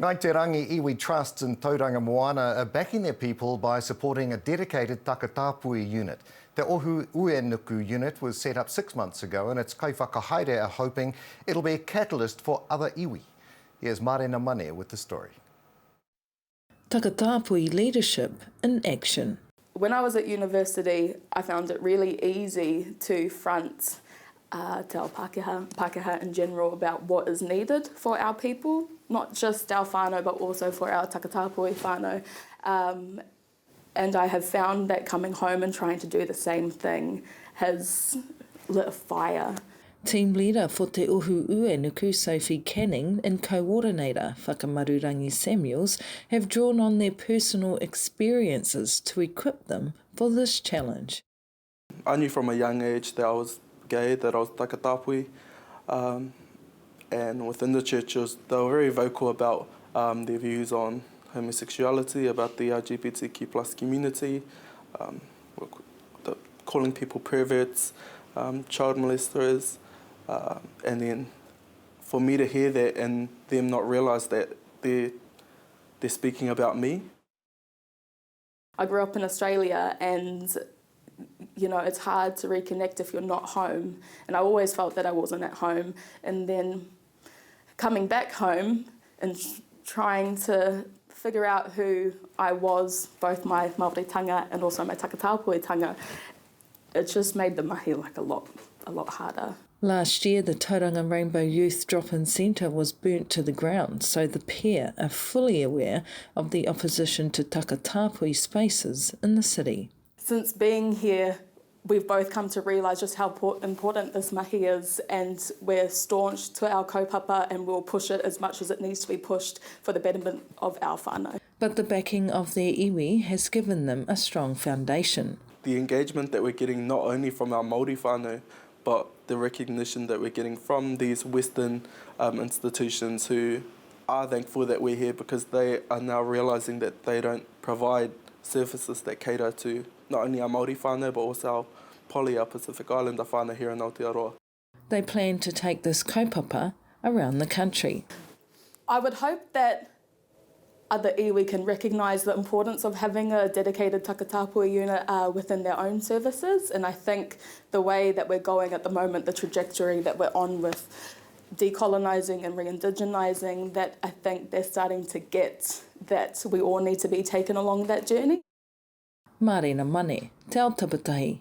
Ngāi Te Rangi iwi trusts in Tauranga Moana are backing their people by supporting a dedicated takatāpui unit. The Ohu Uenuku unit was set up 6 months ago and its kaiwhakahaere are hoping it'll be a catalyst for other iwi. Here's Marina Mane with the story. Takatāpui leadership in action. When I was at university, I found it really easy to front te ao Pākehā in general about what is needed for our people, not just our whānau, but also for our takatāpui whānau. And I have found that coming home and trying to do the same thing has lit a fire. Team leader for Te Ohu Uenuku, Sophie Canning, and coordinator Whakamarurangi Samuels have drawn on their personal experiences to equip them for this challenge. I knew from a young age that I was gay, that I was takatāpui, and within the churches they were very vocal about their views on homosexuality, about the LGBTQ plus community, calling people perverts, child molesters, and then for me to hear that and them not realise that they're speaking about me. I grew up in Australia and you know, it's hard to reconnect if you're not home, and I always felt that I wasn't at home, and then coming back home and trying to figure out who I was, both my Māoritanga and also my takatāpuitanga, it just made the mahi like a lot harder. Last year, the Tauranga Rainbow Youth Drop-In Centre was burnt to the ground, so the pair are fully aware of the opposition to takatāpui spaces in the city. Since being here, we've both come to realise just how important this mahi is, and we're staunch to our kaupapa and we'll push it as much as it needs to be pushed for the betterment of our whānau. But the backing of their iwi has given them a strong foundation. The engagement that we're getting not only from our Māori whānau, but the recognition that we're getting from these Western institutions who are thankful that we're here because they are now realising that they don't provide services that cater to not only our Māori whānau, but also our Poli, our Pacific Islander whānau here in Aotearoa. They plan to take this kaupapa around the country. I would hope that other iwi can recognise the importance of having a dedicated takatāpui unit within their own services, and I think the way that we're going at the moment, the trajectory that we're on with decolonising and re-indigenising, that I think they're starting to get that we all need to be taken along that journey. Marina Mane, Te Ao Tapatahi.